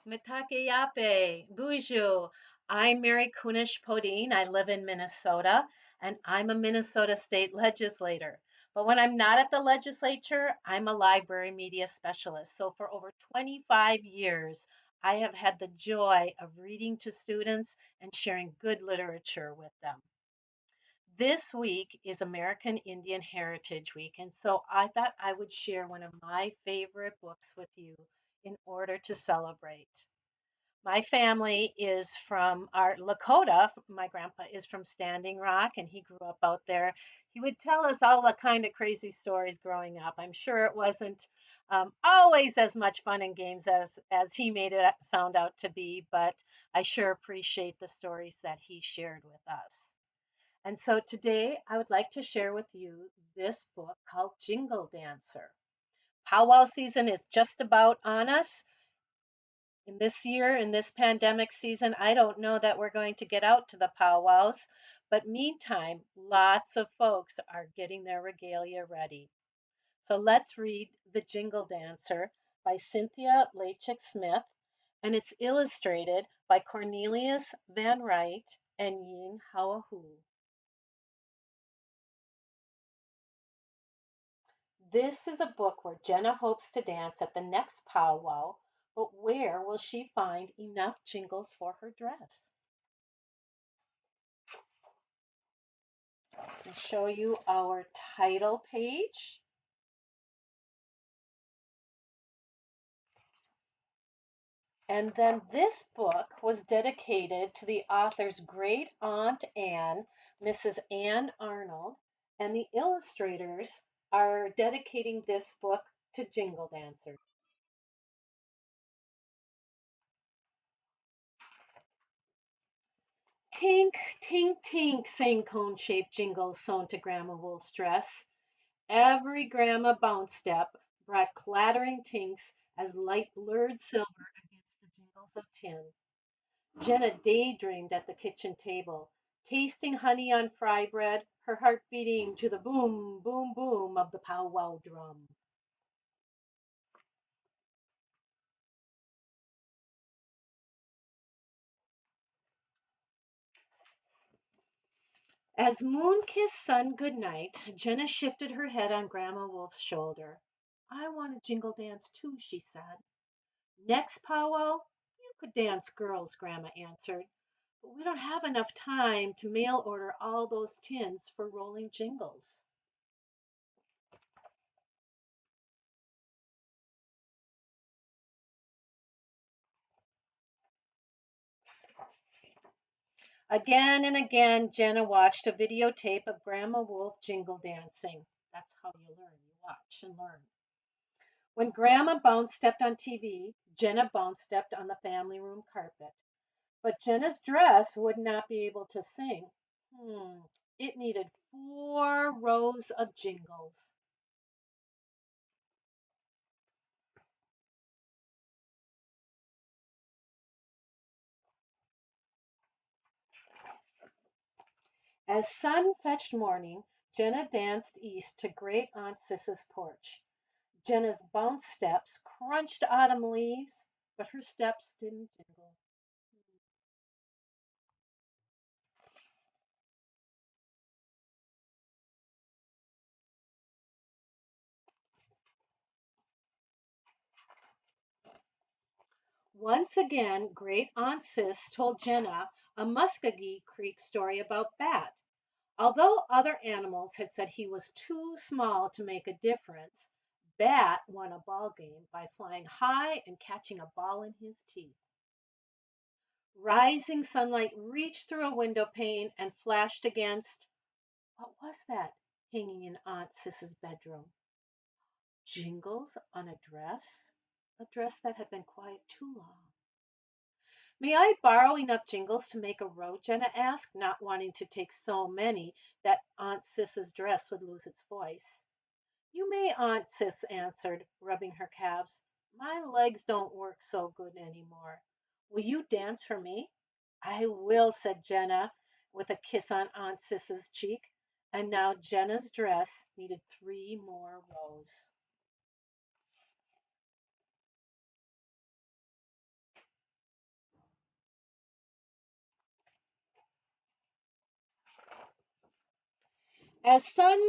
Mitakeyape, Buju. I'm Mary Kunesh-Podein. I live in Minnesota, and I'm a Minnesota state legislator. But when I'm not at the legislature, I'm a library media specialist. So for over 25 years, I have had the joy of reading to students and sharing good literature with them. This week is American Indian Heritage Week, and so I thought I would share one of my favorite books with you in order to celebrate. My family is from our Lakota. My grandpa is from Standing Rock and he grew up out there. He would tell us all the kind of crazy stories growing up. I'm sure it wasn't always as much fun and games as he made it sound out to be, but I sure appreciate the stories that he shared with us. And so today I would like to share with you this book called Jingle Dancer. Powwow season is just about on us in this year, in this pandemic season. I don't know that we're going to get out to the powwows, but meantime, lots of folks are getting their regalia ready. So let's read The Jingle Dancer by Cynthia Leitich Smith, and it's illustrated by Cornelius Van Wright and Ying-Hwa. This is a book where Jenna hopes to dance at the next powwow, but where will she find enough jingles for her dress? I'll show you our title page. And then this book was dedicated to the author's great aunt Anne, Mrs. Anne Arnold, and the illustrators are dedicating this book to Jingle Dancer. Tink, tink, tink, sang cone shaped jingles sewn to Grandma Wolf's dress. Every grandma bounce step brought clattering tinks as light blurred silver against the jingles of tin. Jenna daydreamed at the kitchen table, tasting honey on fry bread, her heart beating to the boom, boom, boom of the powwow drum. As Moon kissed Sun goodnight, Jenna shifted her head on Grandma Wolf's shoulder. I want to jingle dance too, she said. Next powwow, you could dance, girls, Grandma answered. But we don't have enough time to mail order all those tins for rolling jingles. Again and again, Jenna watched a videotape of Grandma Wolf jingle dancing. That's how you learn. You watch and learn. When Grandma Bounce stepped on TV, Jenna Bounce stepped on the family room carpet. But Jenna's dress would not be able to sing. It needed 4 rows of jingles. As sun fetched morning, Jenna danced east to Great Aunt Sis's porch. Jenna's bounce steps crunched autumn leaves, but her steps didn't jingle. Once again, Great Aunt Sis told Jenna a Muscogee Creek story about Bat. Although other animals had said he was too small to make a difference, Bat won a ball game by flying high and catching a ball in his teeth. Rising sunlight reached through a window pane and flashed against what was that hanging in Aunt Sis's bedroom? Jingles on a dress that had been quiet too long. May I borrow enough jingles to make a row? Jenna asked, not wanting to take so many that Aunt Sis's dress would lose its voice. You may, Aunt Sis answered, rubbing her calves. My legs don't work so good anymore. Will you dance for me? I will, said Jenna, with a kiss on Aunt Sis's cheek. And now Jenna's dress needed 3 more rows. As sun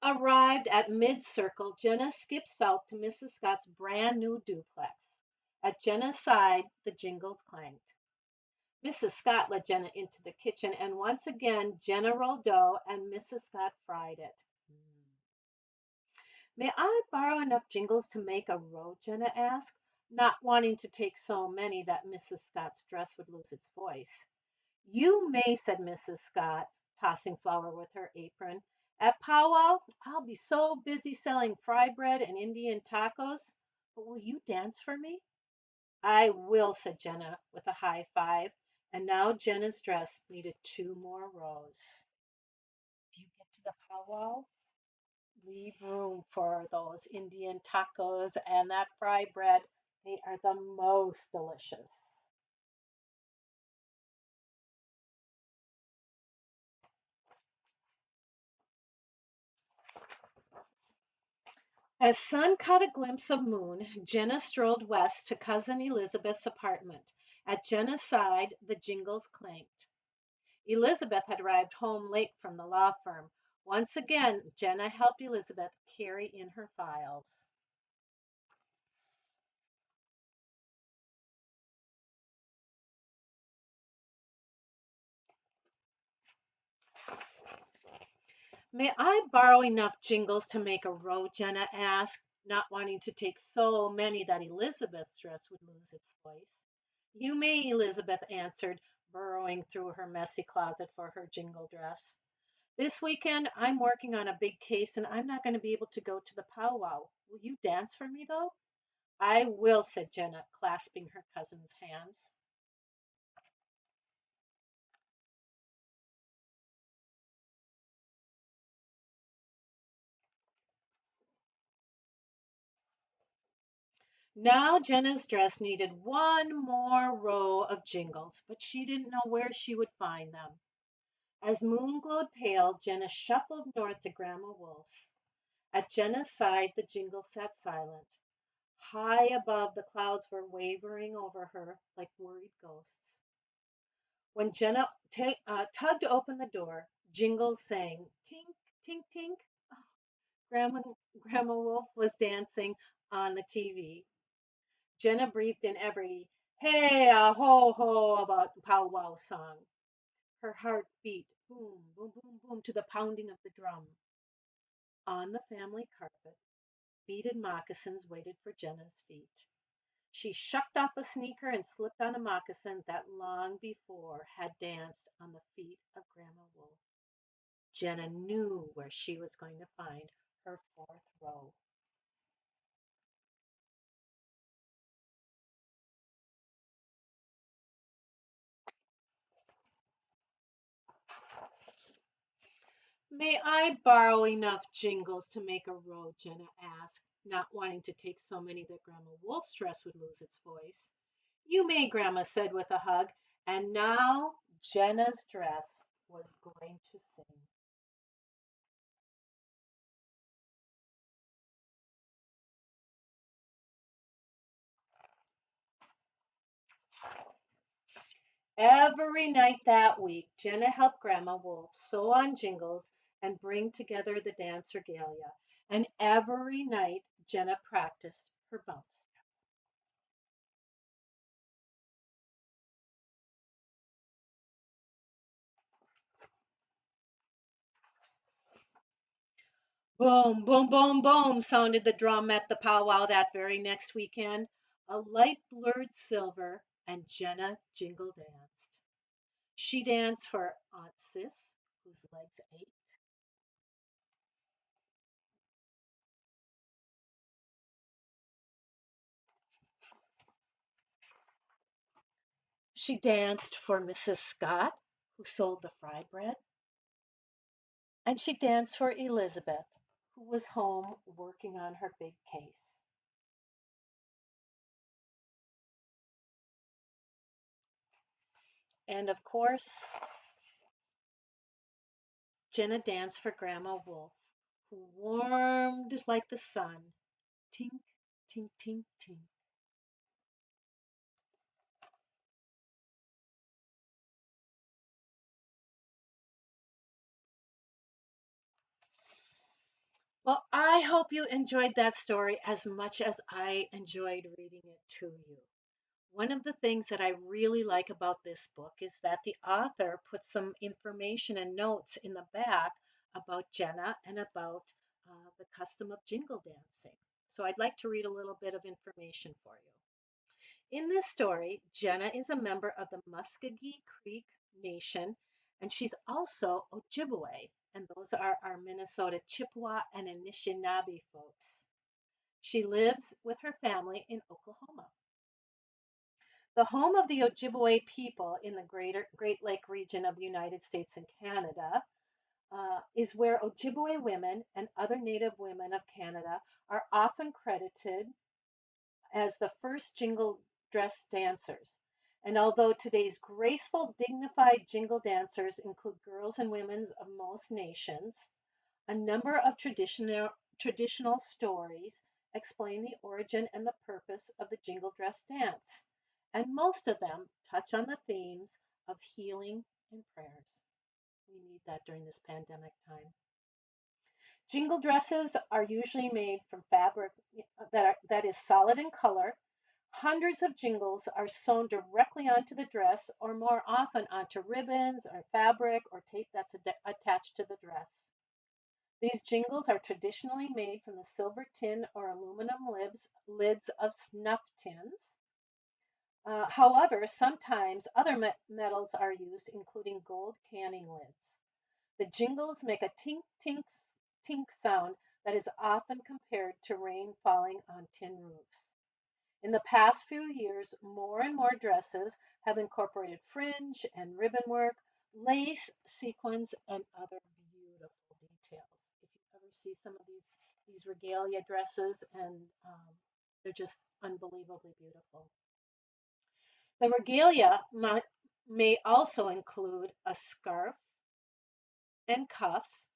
arrived at mid-circle, Jenna skipped south to Mrs. Scott's brand new duplex. At Jenna's side, the jingles clanked. Mrs. Scott led Jenna into the kitchen, and once again, Jenna rolled dough and Mrs. Scott fried it. May I borrow enough jingles to make a row? Jenna asked, not wanting to take so many that Mrs. Scott's dress would lose its voice. You may, said Mrs. Scott, tossing flour with her apron. At powwow, I'll be so busy selling fry bread and Indian tacos. But will you dance for me? I will, said Jenna with a high five. And now Jenna's dress needed two more rows. If you get to the powwow, leave room for those Indian tacos and that fry bread. They are the most delicious. As Sun caught a glimpse of Moon, Jenna strolled west to Cousin Elizabeth's apartment. At Jenna's side, the jingles clanked. Elizabeth had arrived home late from the law firm. Once again, Jenna helped Elizabeth carry in her files. May I borrow enough jingles to make a row? Jenna asked, not wanting to take so many that Elizabeth's dress would lose its voice. You may, Elizabeth answered, burrowing through her messy closet for her jingle dress. This weekend, I'm working on a big case and I'm not going to be able to go to the powwow. Will you dance for me, though? I will, said Jenna, clasping her cousin's hands. Now Jenna's dress needed one more row of jingles, but she didn't know where she would find them. As Moon glowed pale, Jenna shuffled north to Grandma Wolf's. At Jenna's side, the jingle sat silent. High above, the clouds were wavering over her like worried ghosts. When Jenna tugged open the door, Jingles sang, tink, tink, tink. Grandma, Grandma Wolf was dancing on the TV. Jenna breathed in every hey, a ho, ho about powwow song. Her heart beat boom, boom, boom, boom to the pounding of the drum. On the family carpet, beaded moccasins waited for Jenna's feet. She shucked off a sneaker and slipped on a moccasin that long before had danced on the feet of Grandma Wolf. Jenna knew where she was going to find her fourth row. May I borrow enough jingles to make a row? Jenna asked, not wanting to take so many that Grandma Wolf's dress would lose its voice. You may, Grandma said with a hug, and now Jenna's dress was going to sing. Every night that week, Jenna helped Grandma Wolf sew on jingles and bring together the dance regalia. And every night, Jenna practiced her bounce. Boom, boom, boom, boom sounded the drum at the powwow that very next weekend. A light blurred silver, and Jenna jingle danced. She danced for Aunt Sis, whose legs ached. She danced for Mrs. Scott, who sold the fry bread. And she danced for Elizabeth, who was home working on her big case. And of course, Jenna danced for Grandma Wolf, who warmed like the sun. Tink, tink, tink, tink. Well, I hope you enjoyed that story as much as I enjoyed reading it to you. One of the things that I really like about this book is that the author puts some information and notes in the back about Jenna and about the custom of jingle dancing. So I'd like to read a little bit of information for you. In this story, Jenna is a member of the Muscogee Creek Nation, and she's also Ojibway, and those are our Minnesota Chippewa and Anishinaabe folks. She lives with her family in Oklahoma. The home of the Ojibway people in the Great Lake region of the United States and Canada is where Ojibway women and other Native women of Canada are often credited as the first jingle dress dancers. And although today's graceful, dignified jingle dancers include girls and women of most nations, a number of traditional stories explain the origin and the purpose of the jingle dress dance, and most of them touch on the themes of healing and prayers. We need that during this pandemic time. Jingle dresses are usually made from fabric that is solid in color. Hundreds of jingles are sewn directly onto the dress, or more often onto ribbons or fabric or tape that's attached to the dress. These jingles are traditionally made from the silver tin or aluminum lids of snuff tins. However, sometimes other metals are used, including gold canning lids. The jingles make a tink tink tink sound that is often compared to rain falling on tin roofs. In the past few years, more and more dresses have incorporated fringe and ribbon work, lace, sequins, and other beautiful details. If you ever see some of these regalia dresses, and they're just unbelievably beautiful. The regalia may also include a scarf and cuffs,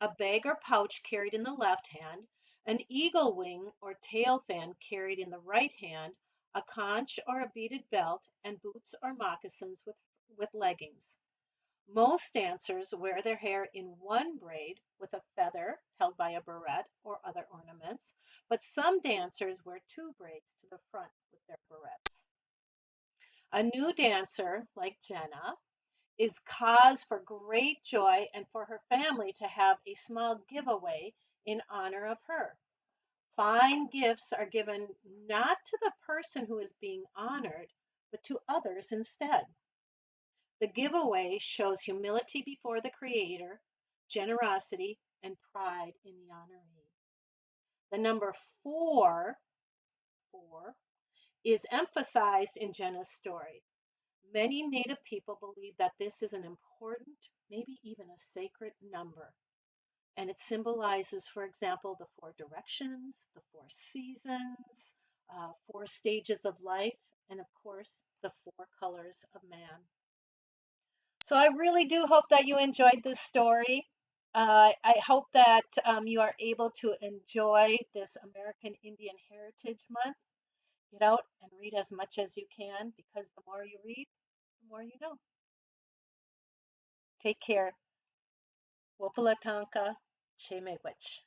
a bag or pouch carried in the left hand, an eagle wing or tail fan carried in the right hand, a conch or a beaded belt, and boots or moccasins with leggings. Most dancers wear their hair in one braid with a feather held by a barrette or other ornaments, but some dancers wear two braids to the front with their barrettes. A new dancer, like Jenna, is cause for great joy and for her family to have a small giveaway in honor of her. Fine gifts are given not to the person who is being honored, but to others instead. The giveaway shows humility before the Creator, generosity, and pride in the honoree. The number four, is emphasized in Jenna's story. Many Native people believe that this is an important, maybe even a sacred number. And it symbolizes, for example, the four directions, the four seasons, four stages of life, and of course, the four colors of man. So I really do hope that you enjoyed this story. I hope that you are able to enjoy this American Indian Heritage Month. Get out and read as much as you can, because the more you read, the more you know. Take care. Wopalatanka, Che Miigwech.